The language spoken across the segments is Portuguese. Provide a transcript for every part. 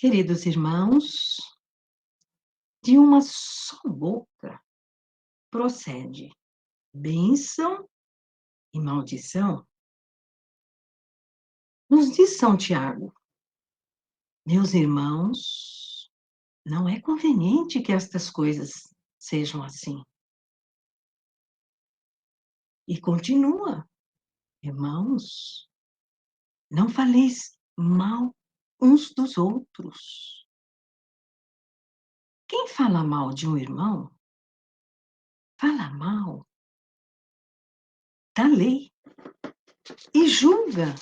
Queridos irmãos, de uma só boca procede bênção e maldição. Nos diz São Tiago: meus irmãos, não é conveniente que estas coisas sejam assim. E continua: irmãos, não faleis mal uns dos outros. Quem fala mal de um irmão, fala mal da lei e julga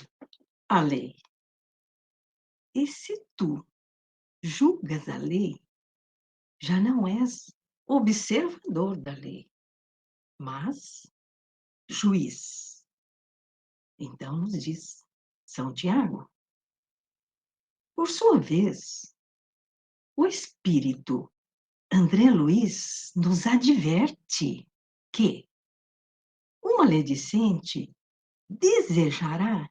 a lei. E se tu julgas a lei, já não és observador da lei, mas juiz. Então nos diz São Tiago. Por sua vez, o espírito André Luiz nos adverte que o maledicente desejará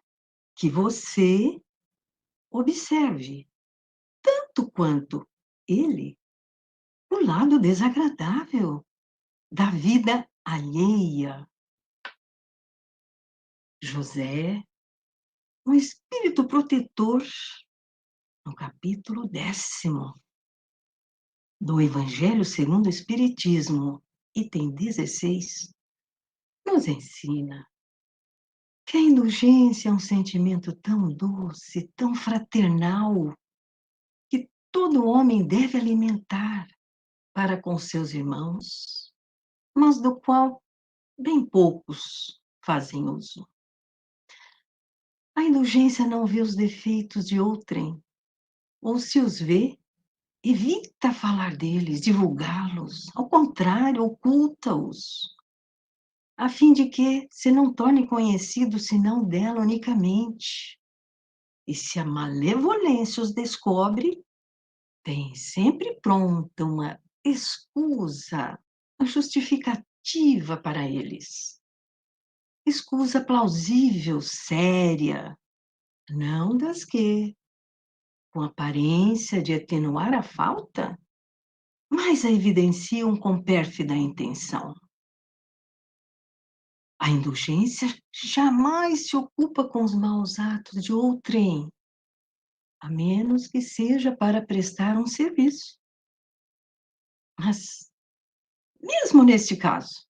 que você observe, tanto quanto ele, o lado desagradável da vida alheia. José, um espírito protetor, no capítulo 10º do Evangelho segundo o Espiritismo, item 16, nos ensina que a indulgência é um sentimento tão doce, tão fraternal, que todo homem deve alimentar para com seus irmãos, mas do qual bem poucos fazem uso. A indulgência não vê os defeitos de outrem, ou se os vê, evita falar deles, divulgá-los, ao contrário, oculta-os, a fim de que se não torne conhecido senão dela unicamente. E se a malevolência os descobre, tem sempre pronta uma escusa, uma justificativa para eles. Escusa plausível, séria, não das que, com aparência de atenuar a falta, mas a evidenciam com pérfida intenção. A indulgência jamais se ocupa com os maus atos de outrem, a menos que seja para prestar um serviço. Mas, mesmo neste caso,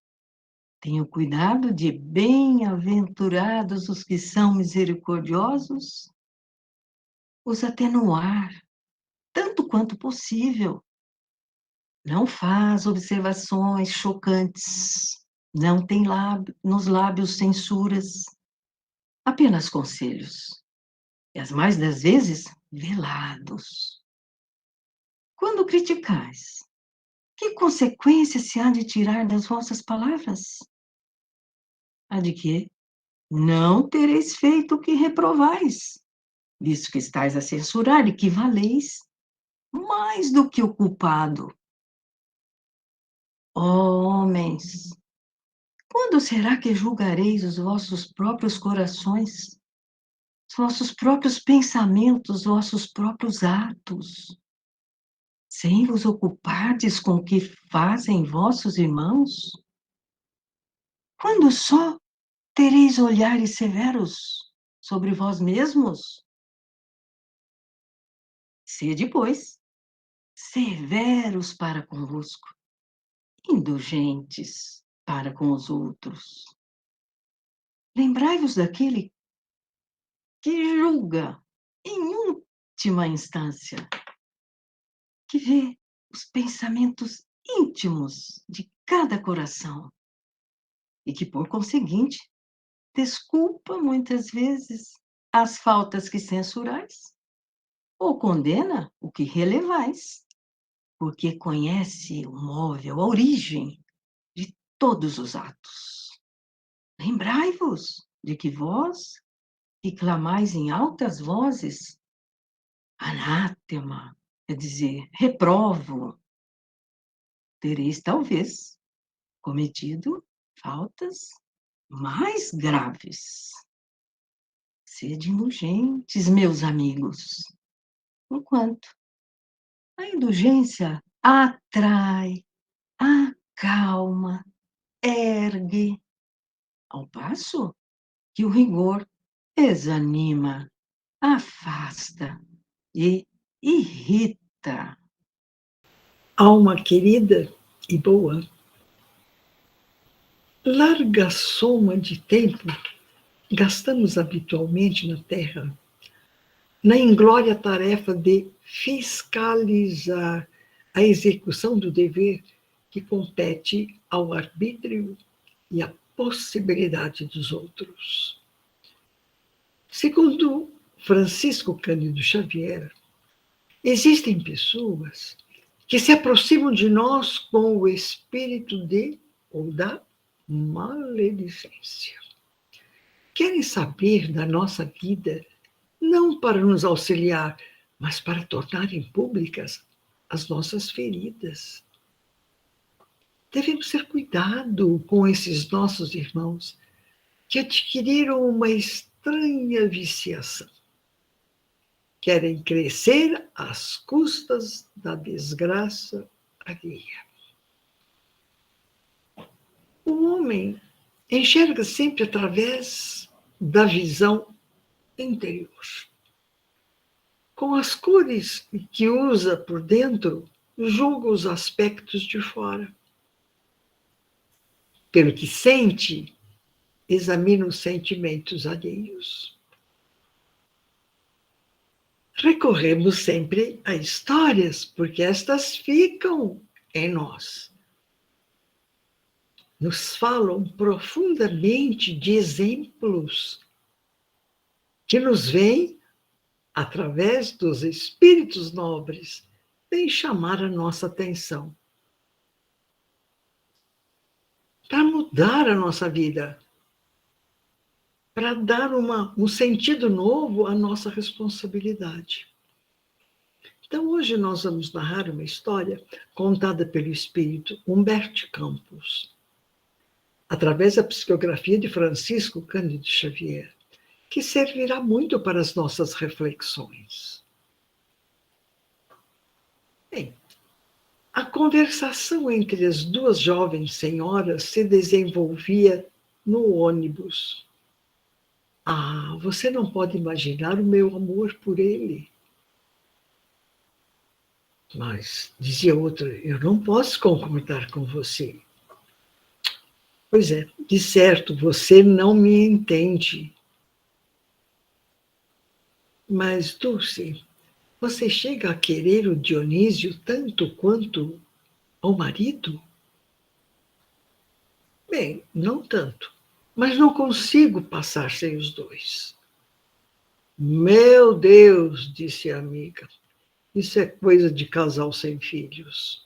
tenha cuidado de bem-aventurados os que são misericordiosos, os atenuar, tanto quanto possível. Não faz observações chocantes, não tem nos lábios censuras, apenas conselhos, e as mais das vezes velados. Quando criticais, que consequência se há de tirar das vossas palavras? A de que não tereis feito o que reprovais, visto que estáis a censurar e que valeis mais do que o culpado. Homens, quando será que julgareis os vossos próprios corações, os vossos próprios pensamentos, os vossos próprios atos, sem vos ocupardes com o que fazem vossos irmãos? Quando só tereis olhares severos sobre vós mesmos? Sede, pois, severos para convosco, indulgentes para com os outros. Lembrai-vos daquele que julga em última instância, que vê os pensamentos íntimos de cada coração e que, por conseguinte, desculpa muitas vezes as faltas que censurais ou condena o que relevais, porque conhece o móvel, a origem de todos os atos. Lembrai-vos de que vós, que clamais em altas vozes, anátema, quer dizer, reprovo, tereis talvez cometido faltas mais graves. Sede indulgentes, meus amigos, enquanto A indulgência atrai, acalma, ergue, ao passo que o rigor exanima, afasta e irrita. Alma querida e boa, larga soma de tempo gastamos habitualmente na Terra na inglória tarefa de fiscalizar a execução do dever que compete ao arbítrio e à possibilidade dos outros. Segundo Francisco Cândido Xavier, existem pessoas que se aproximam de nós com o espírito de ou da maledicência. Querem saber da nossa vida não para nos auxiliar, mas para tornarem públicas as nossas feridas. Devemos ter cuidado com esses nossos irmãos que adquiriram uma estranha viciação. Querem crescer às custas da desgraça alheia. O homem enxerga sempre através da visão interior. Com as cores que usa por dentro, julga os aspectos de fora. Pelo que sente, examina os sentimentos alheios. Recorremos sempre a histórias, porque estas ficam em nós. Nos falam profundamente de exemplos que nos vêm através dos espíritos nobres, vem chamar a nossa atenção para mudar a nossa vida, para dar um sentido novo à nossa responsabilidade. Então, hoje nós vamos narrar uma história contada pelo espírito Humberto Campos, através da psicografia de Francisco Cândido Xavier, que servirá muito para as nossas reflexões. Bem, a conversação entre as duas jovens senhoras se desenvolvia no ônibus. Ah, você não pode imaginar o meu amor por ele. Mas, dizia outra, eu não posso concordar com você. Pois é, de certo, você não me entende. Mas, Dulce, você chega a querer o Dionísio tanto quanto ao marido? Bem, não tanto, mas não consigo passar sem os dois. Meu Deus, disse a amiga, isso é coisa de casal sem filhos.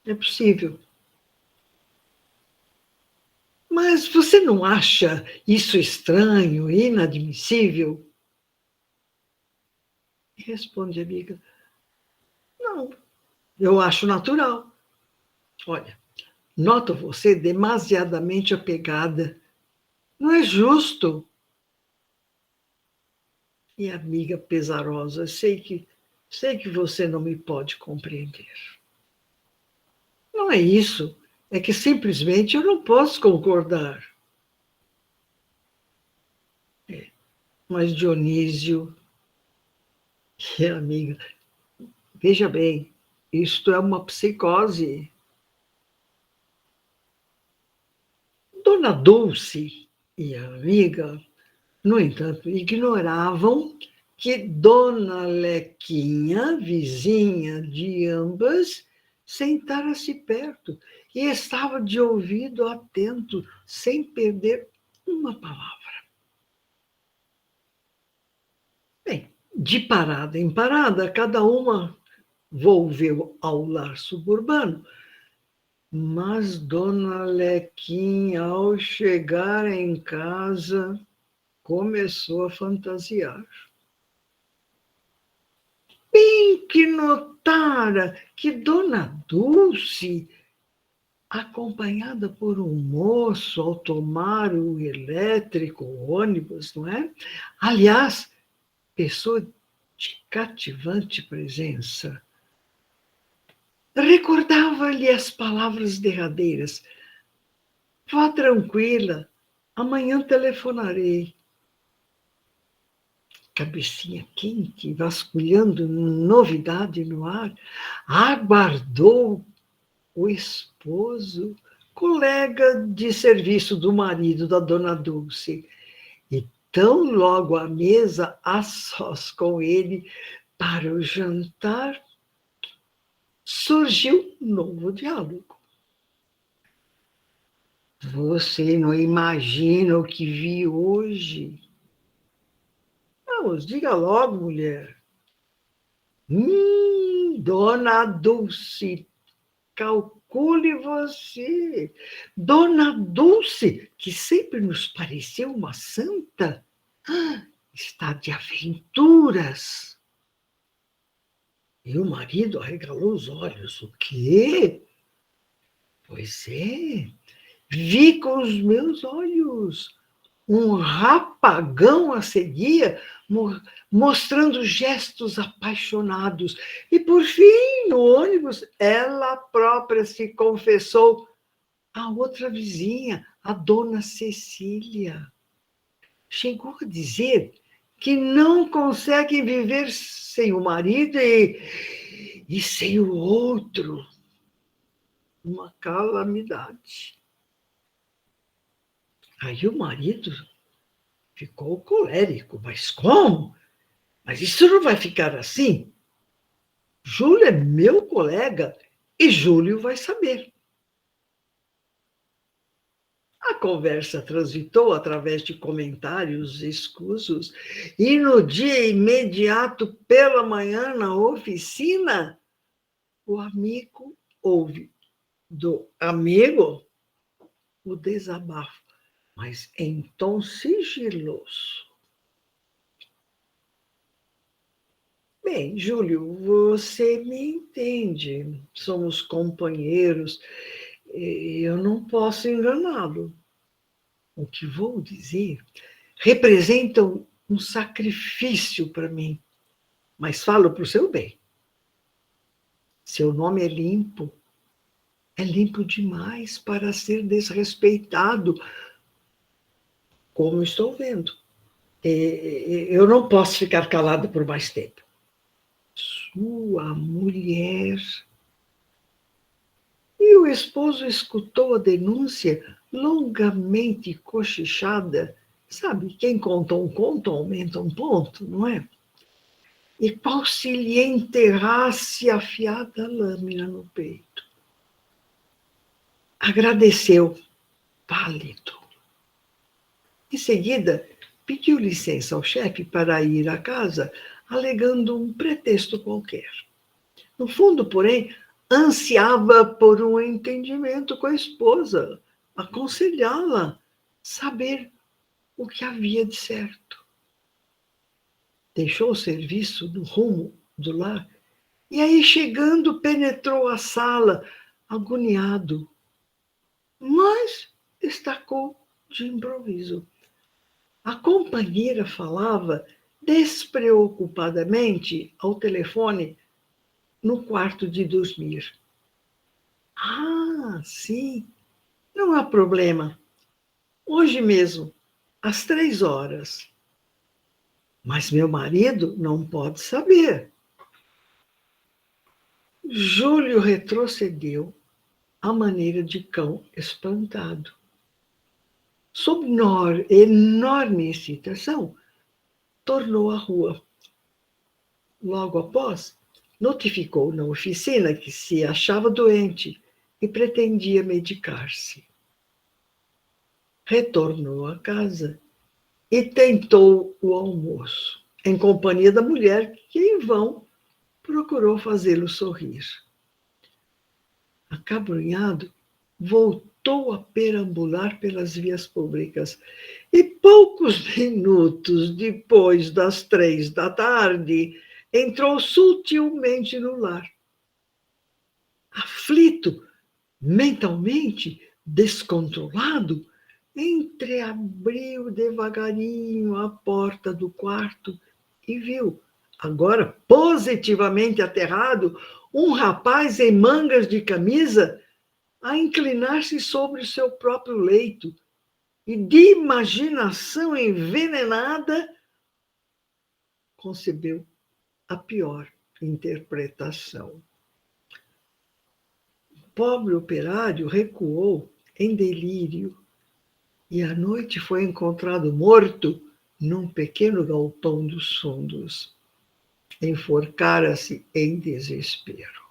É possível. Mas você não acha isso estranho, inadmissível? Responde a amiga. Não, eu acho natural. Olha, noto você demasiadamente apegada. Não é justo. E amiga pesarosa, sei que você não me pode compreender. Não é isso, é que simplesmente eu não posso concordar. Mas Dionísio, amiga, veja bem, isto é uma psicose. Dona Dulce e a amiga, no entanto, ignoravam que Dona Lequinha, vizinha de ambas, sentara-se perto e estava de ouvido atento, sem perder uma palavra. Bem, de parada em parada, cada uma volveu ao lar suburbano, mas Dona Lequinha, ao chegar em casa, começou a fantasiar. Bem que notara que Dona Dulce, acompanhada por um moço ao tomar o elétrico, o ônibus, não é? Aliás, pessoa de cativante presença, recordava-lhe as palavras derradeiras: vá tranquila, amanhã telefonarei. Cabecinha quente, vasculhando novidade no ar, aguardou o esposo, colega de serviço do marido da dona Dulce, e tão logo à mesa, a sós com ele, para o jantar, surgiu um novo diálogo. Você não imagina o que vi hoje. Vamos, diga logo, mulher. Dona Dulce, calcule você. Dona Dulce, que sempre nos pareceu uma santa, está de aventuras. E o marido arregalou os olhos. O quê? Pois é, vi com os meus olhos um rapagão a seguia, mostrando gestos apaixonados. E, por fim, no ônibus, ela própria se confessou à outra vizinha, a dona Cecília. Chegou a dizer que não consegue viver sem o marido e sem o outro. Uma calamidade. Aí o marido ficou colérico. Mas como? Mas isso não vai ficar assim? Júlio é meu colega e Júlio vai saber. A conversa transitou através de comentários escusos e no dia imediato, pela manhã, na oficina, o amigo ouve do amigo o desabafo, mas em tom sigiloso. Bem, Júlio, você me entende. Somos companheiros e eu não posso enganá-lo. O que vou dizer representa um sacrifício para mim, mas falo para o seu bem. Seu nome é limpo demais para ser desrespeitado, como estou vendo. Eu não posso ficar calado por mais tempo. Sua mulher. E o esposo escutou a denúncia longamente cochichada. Sabe, quem conta um conto aumenta um ponto, não é? E qual se lhe enterrasse afiada lâmina no peito. Agradeceu, pálido. Em seguida, pediu licença ao chefe para ir à casa, alegando um pretexto qualquer. No fundo, porém, ansiava por um entendimento com a esposa, aconselhá-la, saber o que havia de certo. Deixou o serviço no rumo do lar e aí, chegando, penetrou a sala, agoniado, mas destacou de improviso. A companheira falava despreocupadamente ao telefone no quarto de dormir. Ah, sim, não há problema. Hoje mesmo, às 3 horas. Mas meu marido não pode saber. Júlio retrocedeu à maneira de cão espantado. Sob enorme excitação, tornou à rua. Logo após, notificou na oficina que se achava doente e pretendia medicar-se. Retornou à casa e tentou o almoço, em companhia da mulher que, em vão, procurou fazê-lo sorrir. Acabrunhado, voltou a perambular pelas vias públicas e, poucos minutos depois das 3 da tarde, entrou sutilmente no lar. Aflito, mentalmente descontrolado, entreabriu devagarinho a porta do quarto e viu agora positivamente aterrado, um rapaz em mangas de camisa a inclinar-se sobre o seu próprio leito e, de imaginação envenenada, concebeu a pior interpretação. O pobre operário recuou em delírio e à noite foi encontrado morto num pequeno galpão dos fundos. Enforcara-se em desespero.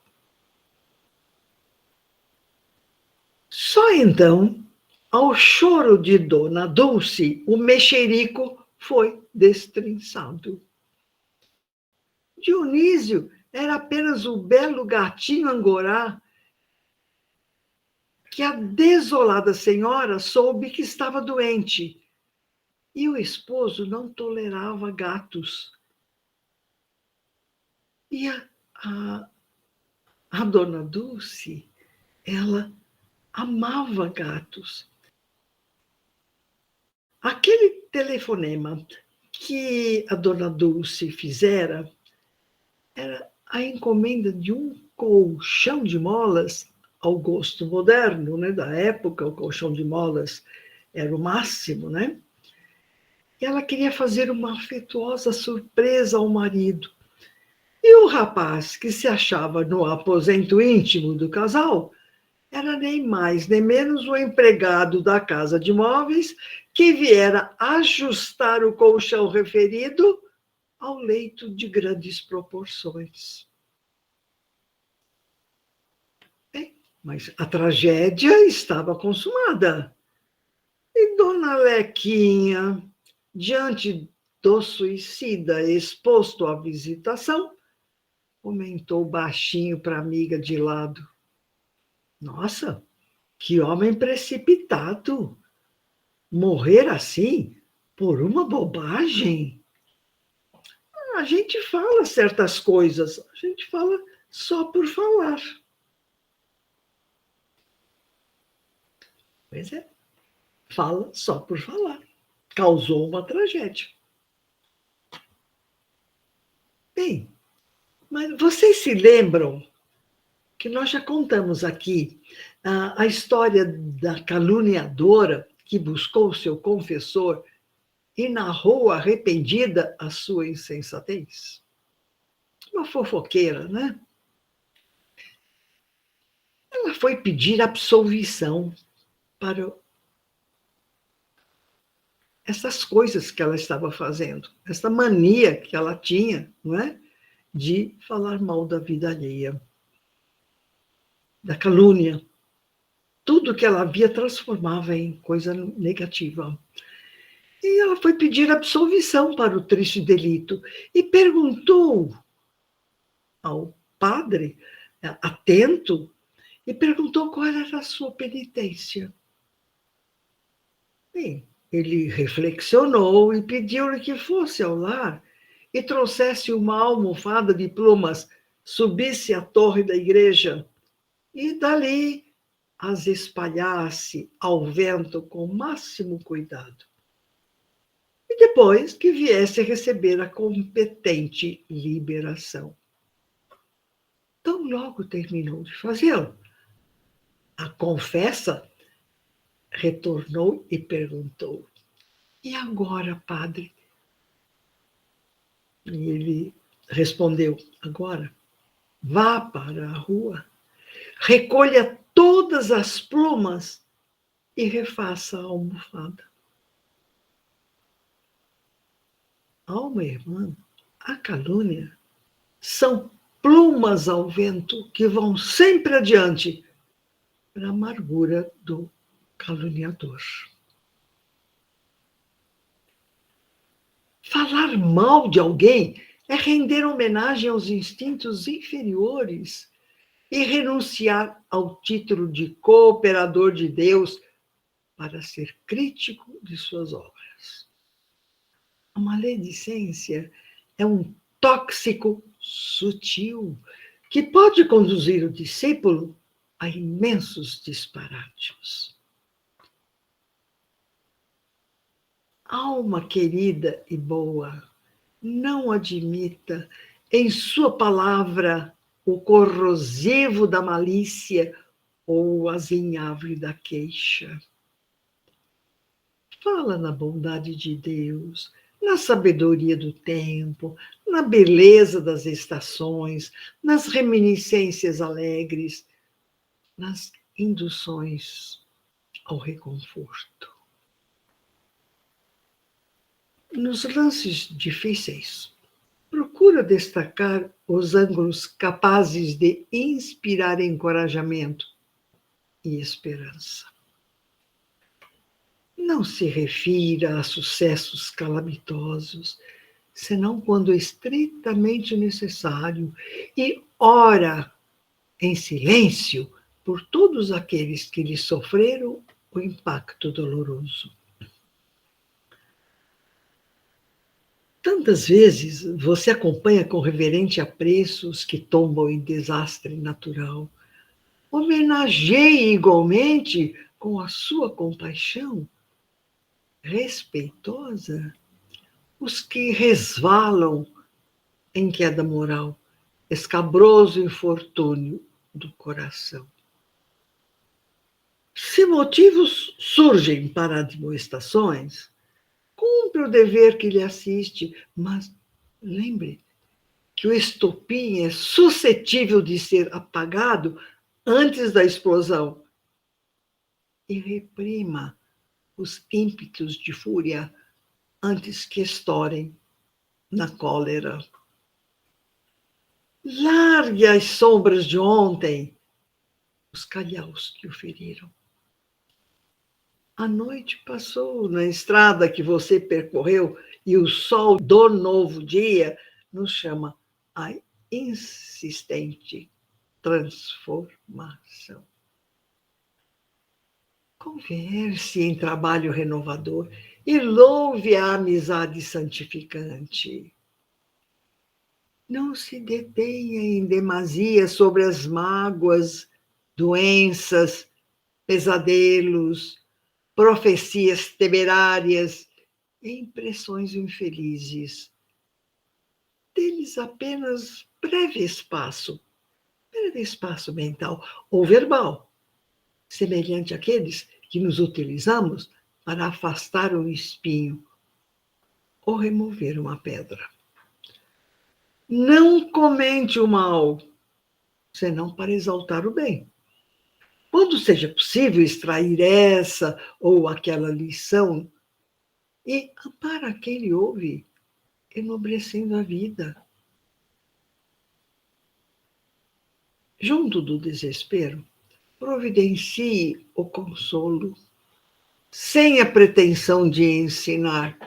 Só então, ao choro de Dona Dulce, o mexerico foi destrinçado. Dionísio era apenas o belo gatinho angorá que a desolada senhora soube que estava doente. E o esposo não tolerava gatos. E a Dona Dulce, ela amava gatos. Aquele telefonema que a Dona Dulce fizera era a encomenda de um colchão de molas ao gosto moderno, né? Da época, o colchão de molas era o máximo, né? E ela queria fazer uma afetuosa surpresa ao marido. E o rapaz, que se achava no aposento íntimo do casal, era nem mais nem menos o empregado da casa de móveis que viera ajustar o colchão referido ao leito de grandes proporções. Bem, mas a tragédia estava consumada. E Dona Lequinha, diante do suicida exposto à visitação, comentou baixinho para a amiga de lado: Nossa, que homem precipitado! Morrer assim por uma bobagem? A gente fala certas coisas, a gente fala só por falar. Pois é, fala só por falar. Causou uma tragédia. Bem, mas vocês se lembram que nós já contamos aqui a história da caluniadora que buscou seu confessor e narrou arrependida a sua insensatez? Uma fofoqueira, né? Ela foi pedir absolvição para essas coisas que ela estava fazendo, essa mania que ela tinha, não é? De falar mal da vida alheia, da calúnia. Tudo que ela via transformava em coisa negativa. E ela foi pedir absolvição para o triste delito e perguntou ao padre, atento, e perguntou qual era a sua penitência. Bem, ele reflexionou e pediu-lhe que fosse ao lar e trouxesse uma almofada de plumas, subisse à torre da igreja e dali as espalhasse ao vento com o máximo cuidado. E depois que viesse receber a competente liberação. Tão logo terminou de fazê-lo, a confessa retornou e perguntou: E agora, padre? E ele respondeu: Agora, vá para a rua, recolha todas as plumas e refaça a almofada. Alma irmã, a calúnia são plumas ao vento que vão sempre adiante para a amargura do caluniador. Falar mal de alguém é render homenagem aos instintos inferiores e renunciar ao título de cooperador de Deus para ser crítico de suas obras. A maledicência é um tóxico sutil que pode conduzir o discípulo a imensos disparates. Alma querida e boa, não admita em sua palavra o corrosivo da malícia ou o azinhavre da queixa. Fala na bondade de Deus, na sabedoria do tempo, na beleza das estações, nas reminiscências alegres, nas induções ao reconforto. Nos lances difíceis, procura destacar os ângulos capazes de inspirar encorajamento e esperança. Não se refira a sucessos calamitosos, senão quando estritamente necessário, e ora em silêncio por todos aqueles que lhe sofreram o impacto doloroso. Tantas vezes você acompanha com reverente apreço os que tombam em desastre natural. Homenageie igualmente com a sua compaixão respeitosa os que resvalam em queda moral, escabroso infortúnio do coração. Se motivos surgem para admoestações, cumpre o dever que lhe assiste, mas lembre que o estopim é suscetível de ser apagado antes da explosão. E reprima os ímpetos de fúria antes que estourem na cólera. Largue as sombras de ontem, os calhaus que o feriram. A noite passou na estrada que você percorreu e o sol do novo dia nos chama a insistente transformação. Converse em trabalho renovador e louve a amizade santificante. Não se detenha em demasia sobre as mágoas, doenças, pesadelos, profecias temerárias e impressões infelizes. Dê-lhes apenas breve espaço mental ou verbal, semelhante àqueles que nos utilizamos para afastar um espinho ou remover uma pedra. Não comente o mal, senão para exaltar o bem. Quando seja possível extrair essa ou aquela lição e ampara quem lhe ouve, enobrecendo a vida. Junto do desespero, providencie o consolo, sem a pretensão de ensinar,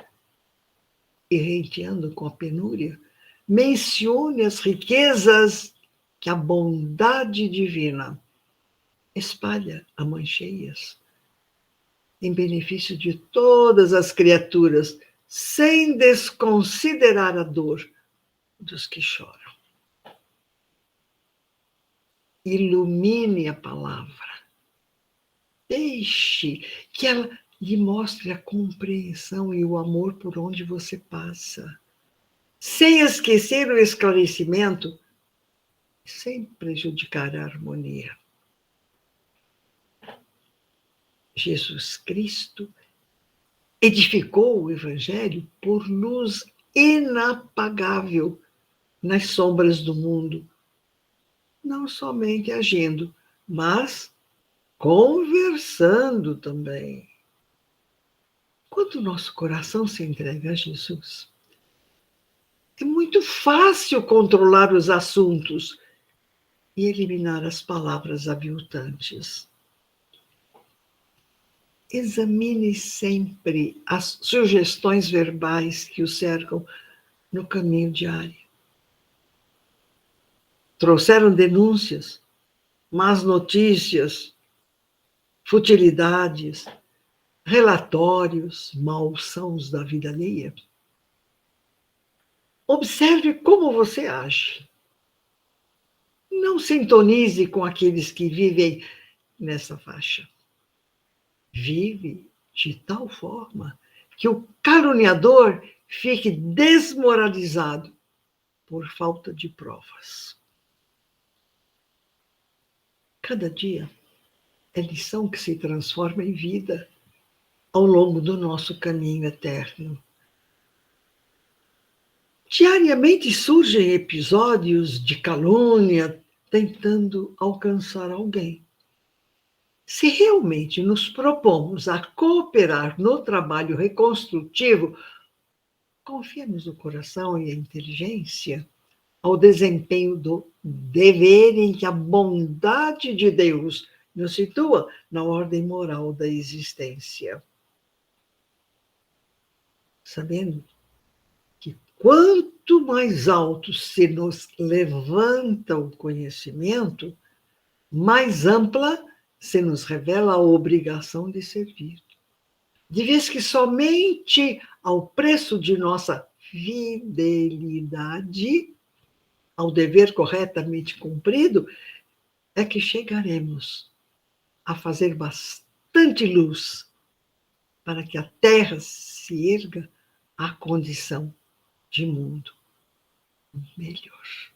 e renteando com a penúria, mencione as riquezas que a bondade divina espalha a mãos cheias, em benefício de todas as criaturas, sem desconsiderar a dor dos que choram. Ilumine a palavra. Deixe que ela lhe mostre a compreensão e o amor por onde você passa, sem esquecer o esclarecimento, sem prejudicar a harmonia. Jesus Cristo edificou o Evangelho por luz inapagável nas sombras do mundo, não somente agindo, mas conversando também. Quando o nosso coração se entrega a Jesus, é muito fácil controlar os assuntos e eliminar as palavras aviltantes. Examine sempre as sugestões verbais que o cercam no caminho diário. Trouxeram denúncias, más notícias, futilidades, relatórios, malsãos da vida alheia. Observe como você age. Não sintonize com aqueles que vivem nessa faixa. Vive de tal forma que o caluniador fique desmoralizado por falta de provas. Cada dia é lição que se transforma em vida ao longo do nosso caminho eterno. Diariamente surgem episódios de calúnia tentando alcançar alguém. Se realmente nos propomos a cooperar no trabalho reconstrutivo, confiemos no coração e a inteligência ao desempenho do dever em que a bondade de Deus nos situa na ordem moral da existência. Sabendo que quanto mais alto se nos levanta o conhecimento, mais ampla se nos revela a obrigação de servir. De vez que somente ao preço de nossa fidelidade ao dever corretamente cumprido é que chegaremos a fazer bastante luz para que a Terra se erga à condição de mundo melhor.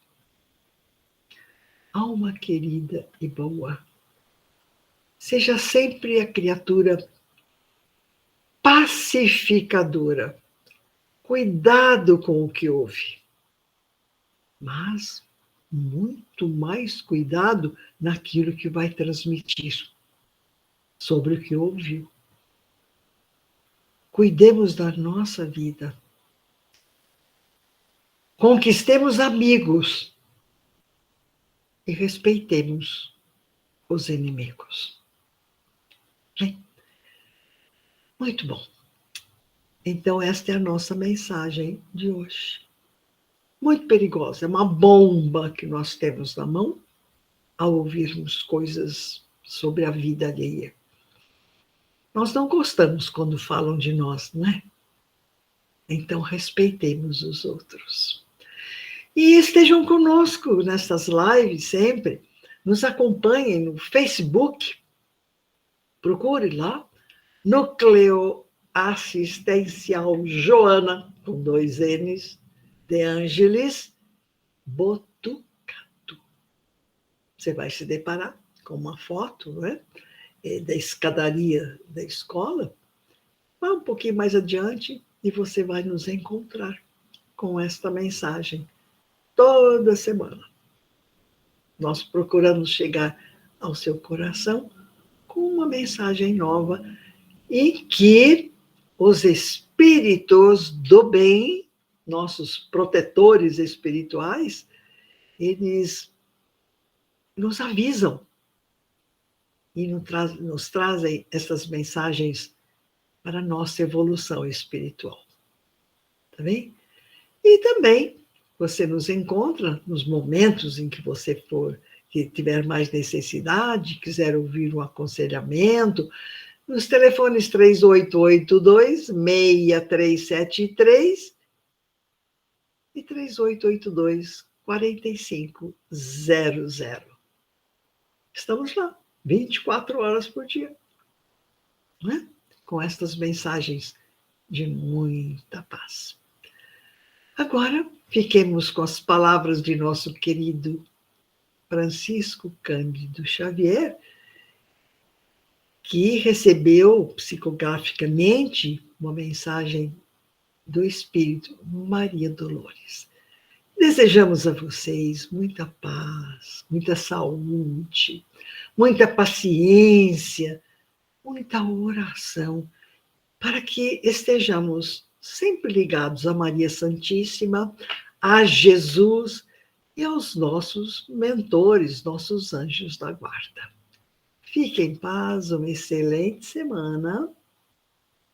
Alma querida e boa, seja sempre a criatura pacificadora. Cuidado com o que ouve, mas muito mais cuidado naquilo que vai transmitir sobre o que ouviu. Cuidemos da nossa vida. Conquistemos amigos e respeitemos os inimigos. Bem, muito bom. Então, esta é a nossa mensagem de hoje. Muito perigosa, é uma bomba que nós temos na mão ao ouvirmos coisas sobre a vida alheia. Nós não gostamos quando falam de nós, não é? Então, respeitemos os outros. E estejam conosco nessas lives sempre. Nos acompanhem no Facebook. Procure lá. Núcleo Assistencial Joana, com 2 N's, de Ângeles Botucatu. Você vai se deparar com uma foto, não é? Da escadaria da escola. Vá um pouquinho mais adiante e você vai nos encontrar com esta mensagem toda semana. Nós procuramos chegar ao seu coração com uma mensagem nova em que os espíritos do bem, nossos protetores espirituais, eles nos avisam e nos trazem essas mensagens para a nossa evolução espiritual. Tá bem? E também você nos encontra nos momentos em que você que tiver mais necessidade, quiser ouvir um aconselhamento, nos telefones 3882-6373 e 3882-4500. Estamos lá, 24 horas por dia, né? Com estas mensagens de muita paz. Agora, fiquemos com as palavras de nosso querido Francisco Cândido Xavier, que recebeu psicograficamente uma mensagem do Espírito Maria Dolores. Desejamos a vocês muita paz, muita saúde, muita paciência, muita oração, para que estejamos sempre ligados a Maria Santíssima, a Jesus e aos nossos mentores, nossos anjos da guarda. Fique em paz, uma excelente semana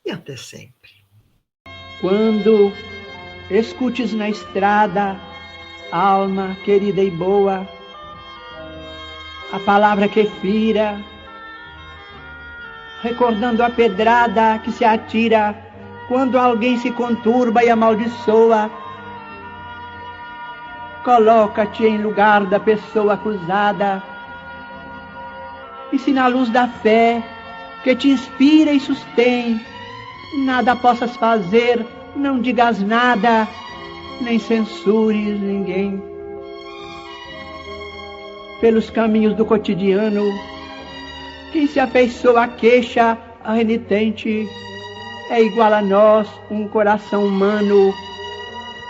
e até sempre. Quando escutes na estrada, alma querida e boa, a palavra que fira, recordando a pedrada que se atira quando alguém se conturba e amaldiçoa, coloca-te em lugar da pessoa acusada, e se na luz da fé que te inspira e sustém, nada possas fazer não digas nada, nem censures ninguém. Pelos caminhos do cotidiano, quem se afeiçoa à queixa, a renitente, é igual a nós, um coração humano,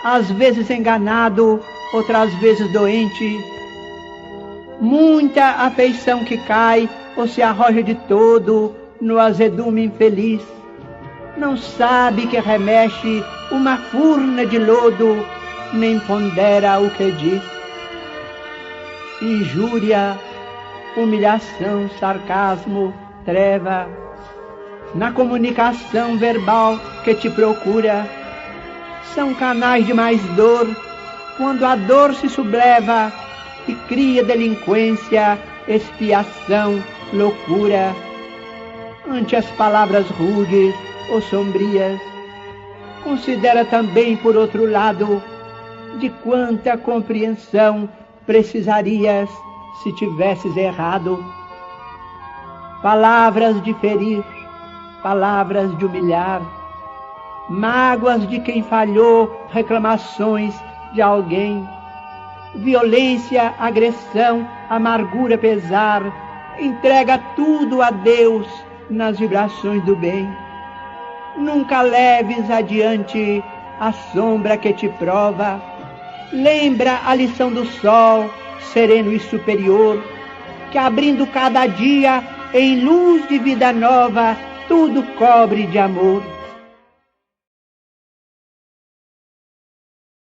às vezes enganado, outras vezes doente. Muita afeição que cai ou se arroja de todo no azedume infeliz, não sabe que remexe uma furna de lodo, nem pondera o que diz. Injúria, humilhação, sarcasmo, treva, na comunicação verbal que te procura, são canais de mais dor, quando a dor se subleva e cria delinquência, expiação, loucura. Ante as palavras rudes ou sombrias, considera também, por outro lado, de quanta compreensão precisarias se tivesses errado. Palavras de ferir, palavras de humilhar, mágoas de quem falhou, reclamações de alguém, violência, agressão, amargura, pesar, entrega tudo a Deus nas vibrações do bem. Nunca leves adiante a sombra que te prova. Lembra a lição do sol, sereno e superior, que abrindo cada dia em luz de vida nova, tudo cobre de amor.